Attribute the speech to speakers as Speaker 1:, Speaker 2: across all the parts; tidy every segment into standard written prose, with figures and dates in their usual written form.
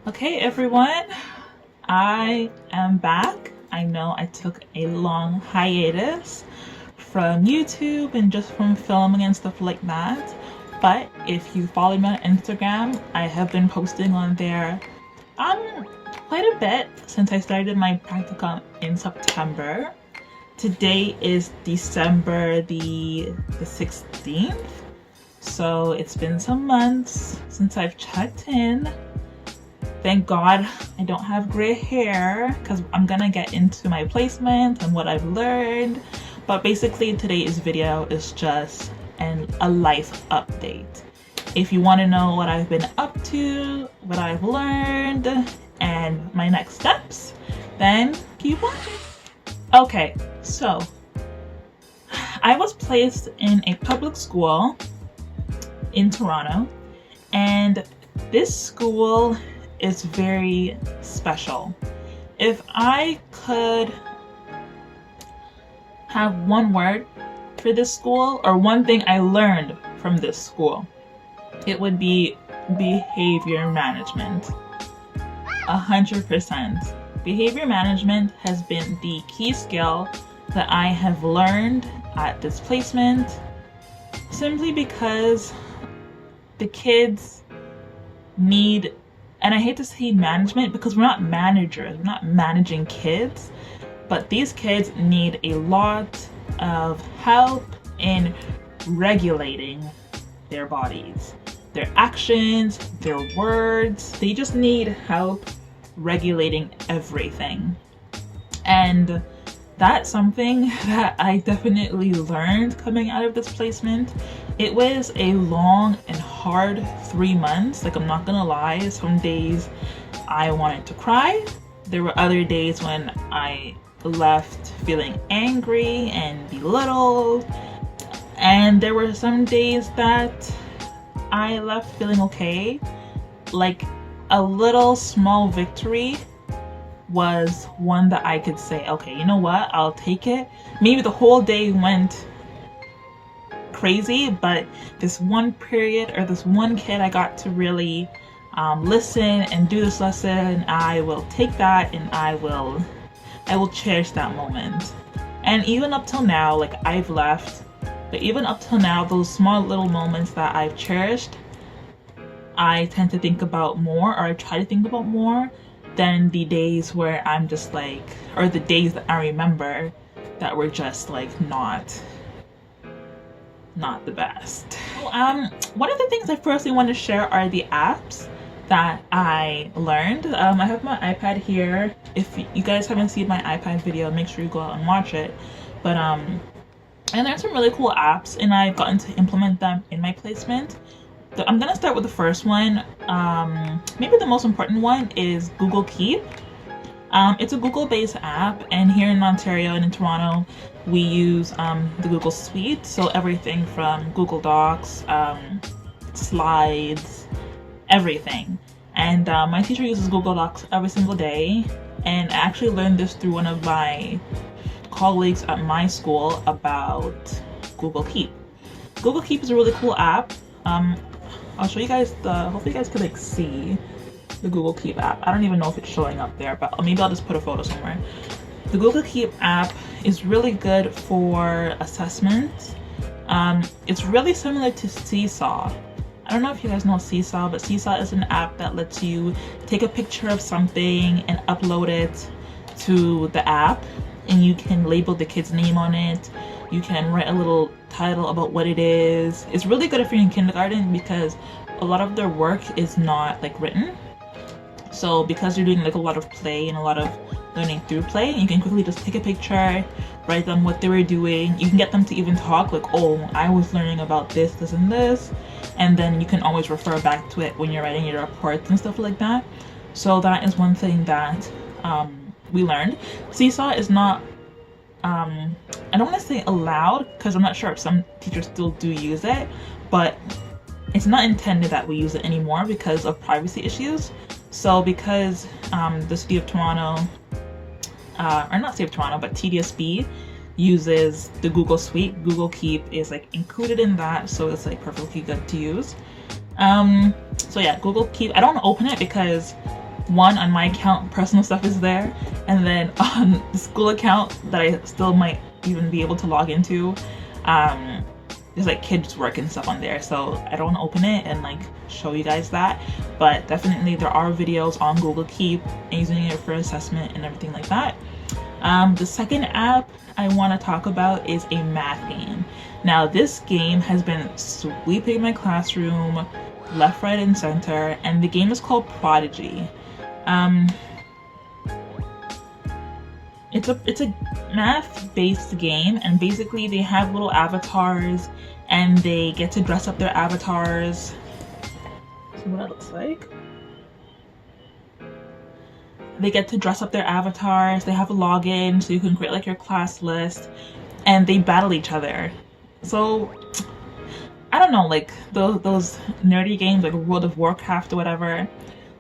Speaker 1: Okay, everyone, I am back. I know I took a long hiatus from YouTube and just from filming and stuff like that. But if you follow me on Instagram, I have been posting on there quite a bit since I started my practicum in September. Today is December the 16th. So it's been some months since I've checked in. Thank God I don't have gray hair because I'm gonna get into my placement and what I've learned. But basically today's video is just a life update. If you want to know what I've been up to, what I've learned, and my next steps, then keep watching. Okay, so I was placed in a public school in Toronto, and this school is very special. If I could have one word for this school, or one thing I learned from this school, it would be behavior management. 100%. Behavior management has been the key skill that I have learned at this placement, simply because the kids need, and I hate to say management because we're not managers, we're not managing kids, but these kids need a lot of help in regulating their bodies, their actions, their words. They just need help regulating everything. And that's something that I definitely learned coming out of this placement. It was a long and hard 3 months. Like, I'm not gonna lie, some days I wanted to cry. There were other days when I left feeling angry and belittled. And there were some days that I left feeling okay. Like, a little small victory was one that I could say, okay, you know what, I'll take it. Maybe the whole day went crazy, but this one period or this one kid I got to really listen and do this lesson, I will take that and I will cherish that moment. And even up till now, like, I've left, but even up till now, those small little moments that I've cherished, I tend to think about more, or I try to think about more than the days where I'm just like, or the days that I remember that were just like not the best. One of the things I firstly want to share are the apps that I learned. I have my iPad here. If you guys haven't seen my iPad video, make sure you go out and watch it. But I learned some really cool apps and I've gotten to implement them in my placement. I'm gonna start with the first one. Maybe the most important one is Google Keep. It's a Google-based app, and here in Ontario and in Toronto, we use the Google Suite. So everything from Google Docs, slides, everything. And my teacher uses Google Docs every single day, and I actually learned this through one of my colleagues at my school about Google Keep. Google Keep is a really cool app. I'll show you guys hopefully you guys can like see the Google Keep app. I don't even know if it's showing up there, but maybe I'll just put a photo somewhere. The Google Keep app is really good for assessment. It's really similar to Seesaw. I don't know if you guys know Seesaw, but Seesaw is an app that lets you take a picture of something and upload it to the app, and you can label the kid's name on it. You can write a little title about what it is. It's really good if you're in kindergarten because a lot of their work is not like written. So because you're doing like a lot of play and a lot of learning through play, you can quickly just take a picture, write them what they were doing. You can get them to even talk like, oh, I was learning about this, this, and this. And then you can always refer back to it when you're writing your reports and stuff like that. So that is one thing that we learned. Seesaw is not I don't want to say allowed because I'm not sure if some teachers still do use it, but it's not intended that we use it anymore because of privacy issues. So because the City of Toronto, or not City of Toronto, but TDSB uses the Google Suite, Google Keep is like included in that, so it's like perfectly good to use. So yeah, Google Keep, I don't open it because one, on my account, personal stuff is there, and then on the school account that I still might even be able to log into, there's like kids work and stuff on there, so I don't want to open it and like show you guys that. But definitely there are videos on Google Keep and using it for assessment and everything like that. The second app I want to talk about is a math game. Now this game has been sweeping my classroom left, right, and center, and the game is called Prodigy. It's a math-based game, and basically they have little avatars and they get to dress up their avatars. See what it looks like. They get to dress up their avatars, they have a login so you can create like your class list, and they battle each other. So I don't know, like those nerdy games like World of Warcraft or whatever,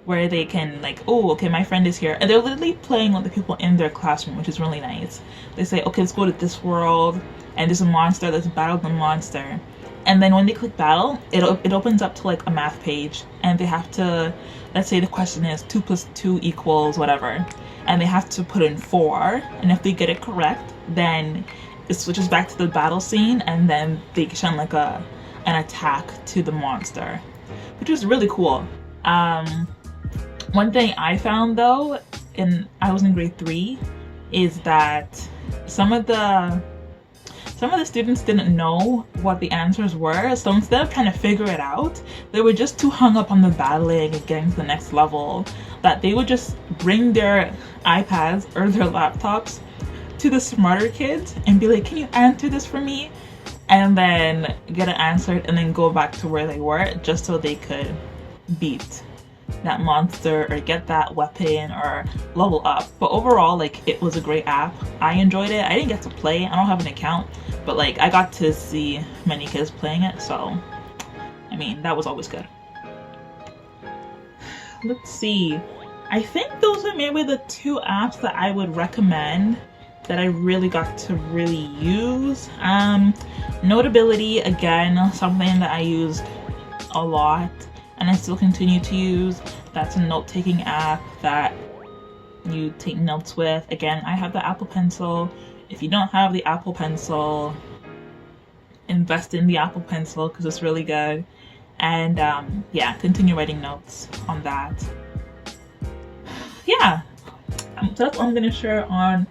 Speaker 1: where they can like, oh, okay, my friend is here, and they're literally playing with the people in their classroom, which is really nice. They say, okay, let's go to this world, and there's a monster, let's battle the monster. And then when they click battle, it opens up to like a math page, and they have to, let's say the question is 2 + 2 = whatever, and they have to put in 4, and if they get it correct, then it switches back to the battle scene, and then they shun like an attack to the monster, which was really cool. One thing I found though, I was in grade 3, is that some of the students didn't know what the answers were, so instead of trying to figure it out, they were just too hung up on the battling and getting to the next level that they would just bring their iPads or their laptops to the smarter kids and be like, can you answer this for me? And then get it answered and then go back to where they were just so they could beat that monster or get that weapon or level up. But overall, like, it was a great app. I enjoyed it. I didn't get to play, I don't have an account, but like I got to see many kids playing it, so I mean that was always good. Let's see, I think those are maybe the 2 apps that I would recommend that I really got to really use. Notability, again, something that I used a lot and I still continue to use. That's a note-taking app that you take notes with. Again, I have the Apple Pencil. If you don't have the Apple Pencil, invest in the Apple Pencil because it's really good. And yeah, continue writing notes on that. Yeah, so that's all I'm gonna share on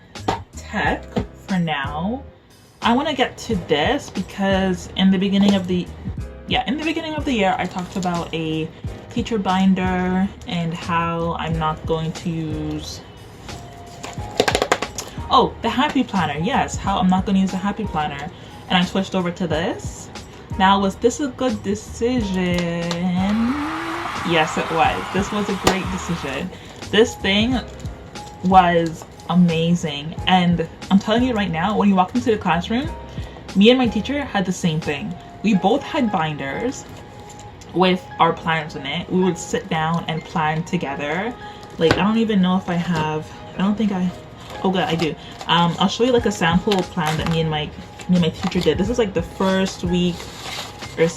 Speaker 1: tech for now. I want to get to this because in the beginning of the year I talked about a teacher binder and how I'm not going to use the Happy Planner. Yes, how I'm not going to use the Happy Planner, and I switched over to this. Now, was this a good decision? Yes, it was. This was a great decision. This thing was amazing, and I'm telling you right now, when you walk into the classroom, me and my teacher had the same thing. We both had binders with our planners in it. We would sit down and plan together. Like, I don't even know if I have, oh good, I do. I'll show you like a sample plan that me and my teacher did. This is like the first week or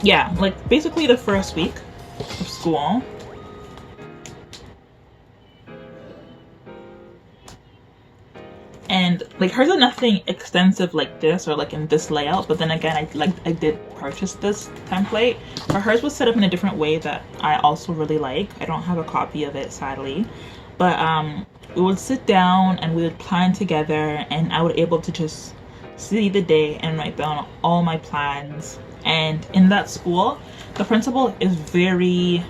Speaker 1: yeah, like basically the first week of school. And like hers is nothing extensive like this or like in this layout, but then again I did purchase this template, but hers was set up in a different way that I also really like. I don't have a copy of it sadly, but we would sit down and we would plan together, and I would able to just see the day and write down all my plans. And in that school, the principal is very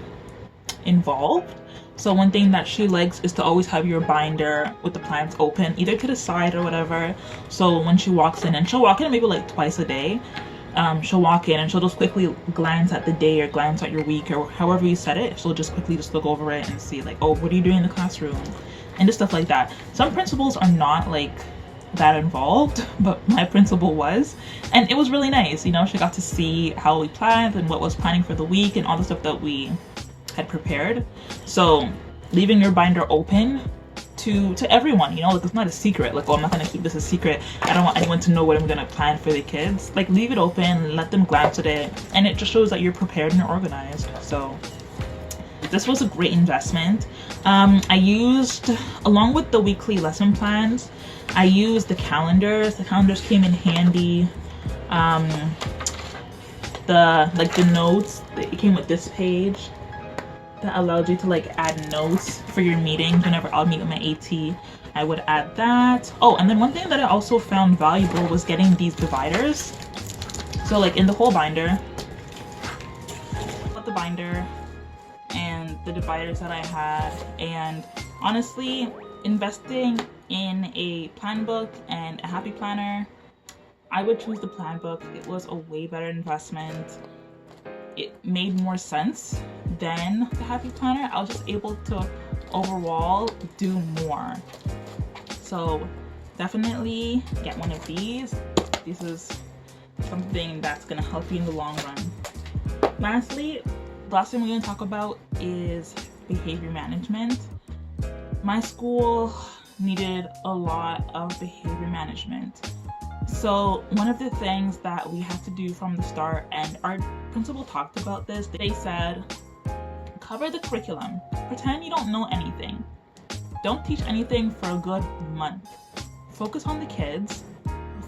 Speaker 1: involved. So one thing that she likes is to always have your binder with the plans open, either to the side or whatever. So when she walks in, and she'll walk in maybe like twice a day, she'll walk in and she'll just quickly glance at the day or glance at your week or however you set it. She'll just quickly just look over it and see like, oh, what are you doing in the classroom? And just stuff like that. Some principals are not like that involved, but my principal was, and it was really nice. You know, she got to see how we planned and what was planning for the week and all the stuff that we had prepared. So leaving your binder open to everyone, you know, like it's not a secret, like, oh, I'm not gonna keep this a secret, I don't want anyone to know what I'm gonna plan for the kids. Like, leave it open, let them glance at it, and it just shows that you're prepared and organized. So this was a great investment. I used, along with the weekly lesson plans, I used the calendars. The calendars came in handy. The notes, it came with this page that allowed you to like add notes for your meetings. Whenever I'll meet with my AT, I would add that. Oh, and then one thing that I also found valuable was getting these dividers. So like in the whole binder, the binder and the dividers that I had, and honestly, investing in a plan book and a happy planner, I would choose the plan book. It was a way better investment. It made more sense than the happy planner. I was just able to overall do more. So definitely get one of these. This is something that's gonna help you in the long run. Lastly, the last thing we're gonna talk about is behavior management. My school needed a lot of behavior management. So one of the things that we had to do from the start, and our principal talked about this, they said, cover the curriculum. Pretend you don't know anything. Don't teach anything for a good month. Focus on the kids.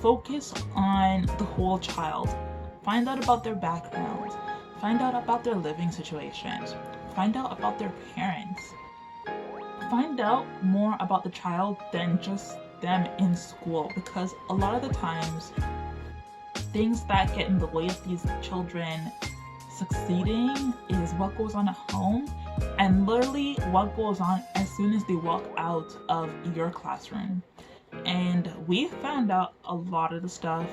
Speaker 1: Focus on the whole child. Find out about their backgrounds. Find out about their living situations. Find out about their parents. Find out more about the child than just them in school, because a lot of the times things that get in the way of these children succeeding is what goes on at home, and literally what goes on as soon as they walk out of your classroom. And we found out a lot of the stuff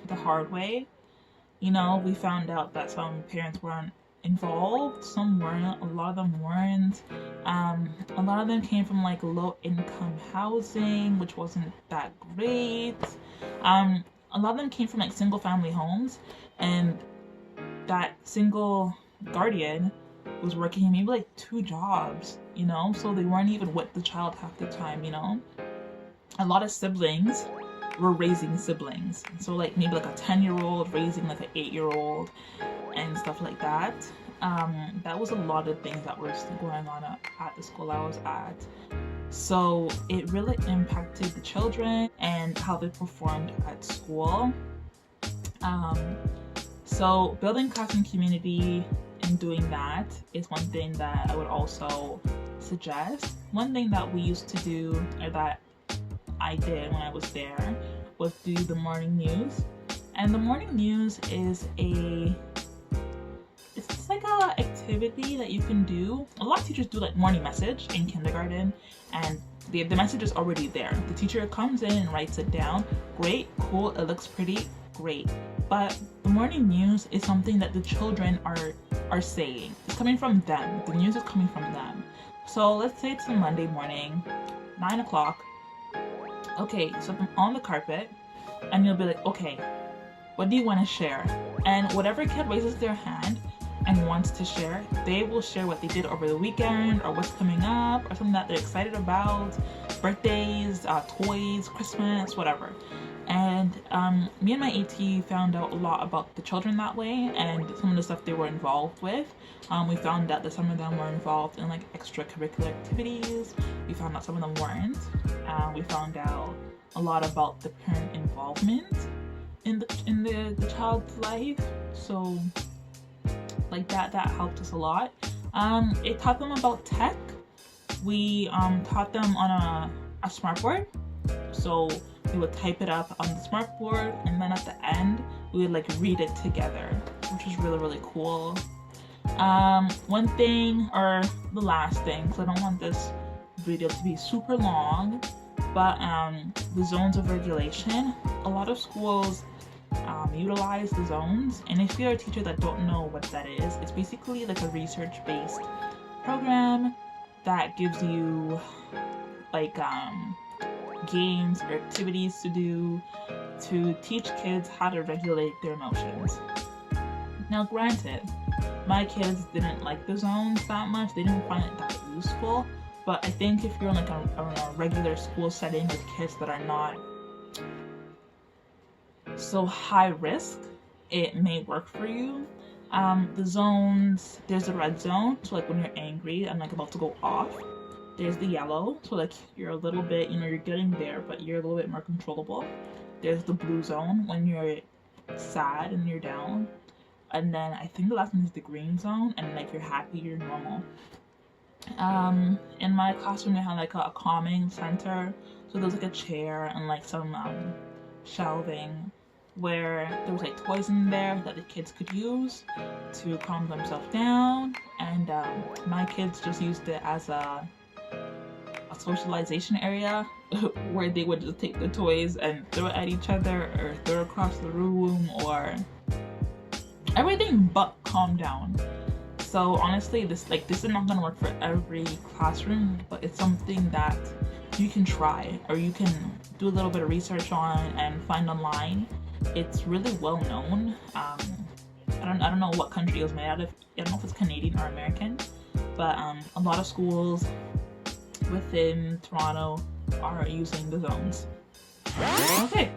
Speaker 1: the hard way. You know, we found out that some parents weren't involved, some weren't, a lot of them weren't. A lot of them came from like low income housing, which wasn't that great. A lot of them came from like single family homes, and that single guardian was working maybe like 2 jobs, you know, so they weren't even with the child half the time, you know. A lot of siblings were raising siblings, so like maybe like a 10-year-old raising like an 8-year-old and stuff like that. That was a lot of things that were going on at the school I was at. So it really impacted the children and how they performed at school. So building classroom community and doing that is one thing that I would also suggest. One thing that we used to do, or that I did when I was there, was do the morning news. And the morning news is it's like a activity that you can do. A lot of teachers do like morning message in kindergarten, and the message is already there. The teacher comes in and writes it down. Great, cool, it looks pretty, great. But the morning news is something that the children are saying. It's coming from them. The news is coming from them. So let's say it's a Monday morning, 9 o'clock. Okay, so I'm on the carpet, and you'll be like, okay, what do you want to share? And whatever kid raises their hand and wants to share, they will share what they did over the weekend, or what's coming up, or something that they're excited about, birthdays, toys, Christmas, whatever. And me and my AT found out a lot about the children that way, and some of the stuff they were involved with. We found out that some of them were involved in like extracurricular activities. We found out some of them weren't. We found out a lot about the parent involvement in the child's life. So like that helped us a lot. It taught them about tech. We taught them on a smartboard. So we would type it up on the smartboard, and then at the end we would like read it together, which was really, really cool. One thing, or the last thing, because I don't want this video to be super long, but the zones of regulation. A lot of schools utilize the zones, and if you're a teacher that don't know what that is, it's basically like a research-based program that gives you like games or activities to do to teach kids how to regulate their emotions. Now granted, my kids didn't like the zones that much, they didn't find it that useful, but I think if you're in like a regular school setting with kids that are not so high risk, it may work for you. The zones, there's the red zone, so like when you're angry and like about to go off. There's the yellow, so like you're a little bit, you're getting there, but you're a little bit more controllable. There's the blue zone when you're sad and you're down. And then I think the last one is the green zone, and like you're happy, you're normal. In my classroom we had like a calming center, so there was like a chair and like some shelving where there was like toys in there that the kids could use to calm themselves down, and my kids just used it as a socialization area where they would just take the toys and throw it at each other or throw it across the room or everything but calm down. So honestly, this is not gonna work for every classroom, but it's something that you can try or you can do a little bit of research on and find online. It's really well known. I don't know what country it was made out of. I don't know if it's Canadian or American, but a lot of schools within Toronto are using the zones. Okay,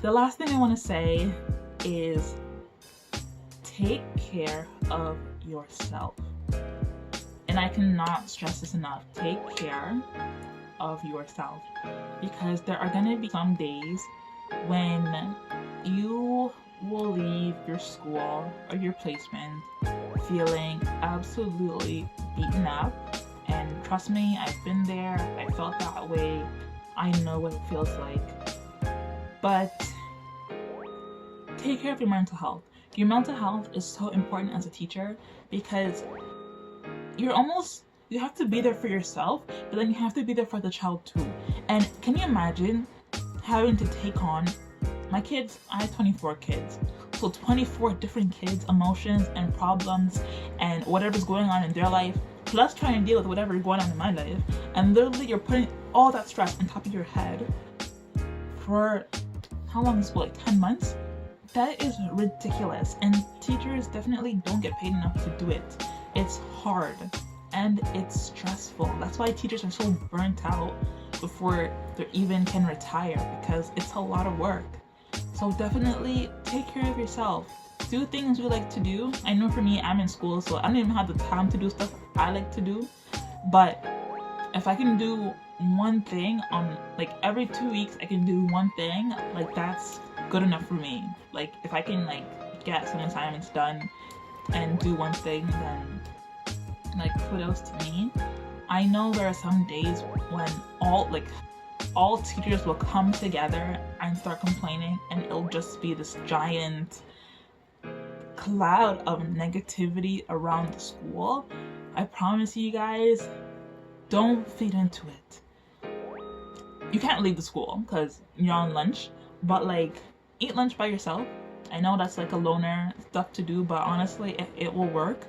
Speaker 1: the last thing I want to say is take care of yourself. And I cannot stress this enough. Take care of yourself, because there are going to be some days when you will leave your school or your placement feeling absolutely beaten up. And trust me, I've been there, I felt that way, I know what it feels like. But take care of your mental health. Your mental health is so important as a teacher, because you have to be there for yourself, but then you have to be there for the child too. And can you imagine having to take on my kids? I have 24 kids, so 24 different kids, emotions and problems and whatever's going on in their life, plus trying to deal with whatever's going on in my life, and literally you're putting all that stress on top of your head for how long is school, like 10 months? That is ridiculous, and teachers definitely don't get paid enough to do it. It's hard and it's stressful. That's why teachers are so burnt out before they even can retire, because it's a lot of work. So definitely take care of yourself. Do things you like to do. I know for me, I'm in school, so I don't even have the time to do stuff I like to do. But if I can do one thing on, like, every 2 weeks, I can do one thing, like, that's good enough for me. Like, if I can, like, get some assignments done and do one thing, then, like, kudos to me. I know there are some days when all teachers will come together and start complaining, and it'll just be this giant cloud of negativity around the school. I promise you guys, don't feed into it. You can't leave the school because you're on lunch, but like, eat lunch by yourself. I know that's like a loner stuff to do, but honestly, it will work.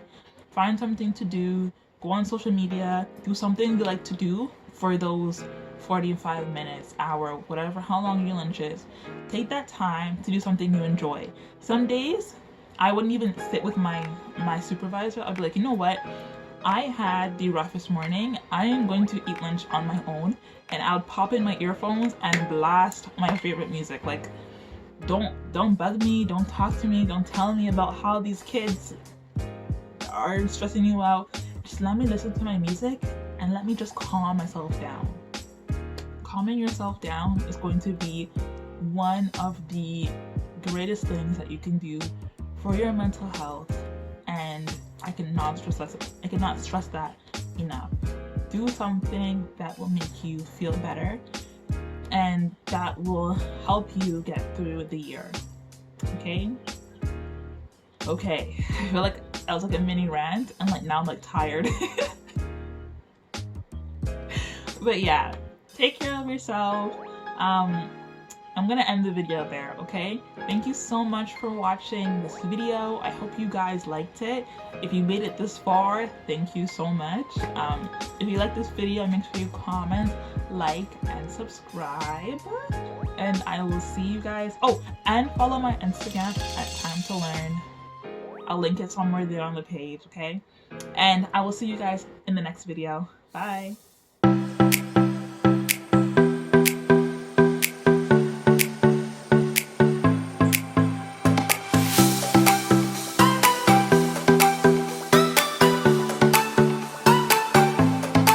Speaker 1: Find something to do, go on social media, do something you like to do for those 45 minutes, hour, whatever, how long your lunch is. Take that time to do something you enjoy. Some days, I wouldn't even sit with my supervisor. I'd be like, you know what? I had the roughest morning. I am going to eat lunch on my own, and I would pop in my earphones and blast my favorite music. Like, don't bug me, don't talk to me, don't tell me about how these kids are stressing you out. Just let me listen to my music and let me just calm myself down. Calming yourself down is going to be one of the greatest things that you can do for your mental health, and I cannot stress that enough. Do something that will make you feel better and that will help you get through the year. Okay, I feel like that was like a mini rant, and like now I'm like tired. But yeah, take care of yourself. I'm gonna end the video there, okay? Thank you so much for watching this video. I hope you guys liked it. If you made it this far, thank you so much. If you like this video, make sure you comment, like, and subscribe. And I will see you guys. Oh, and follow my Instagram at TIMETOLEARN. I'll link it somewhere there on the page, okay? And I will see you guys in the next video. Bye.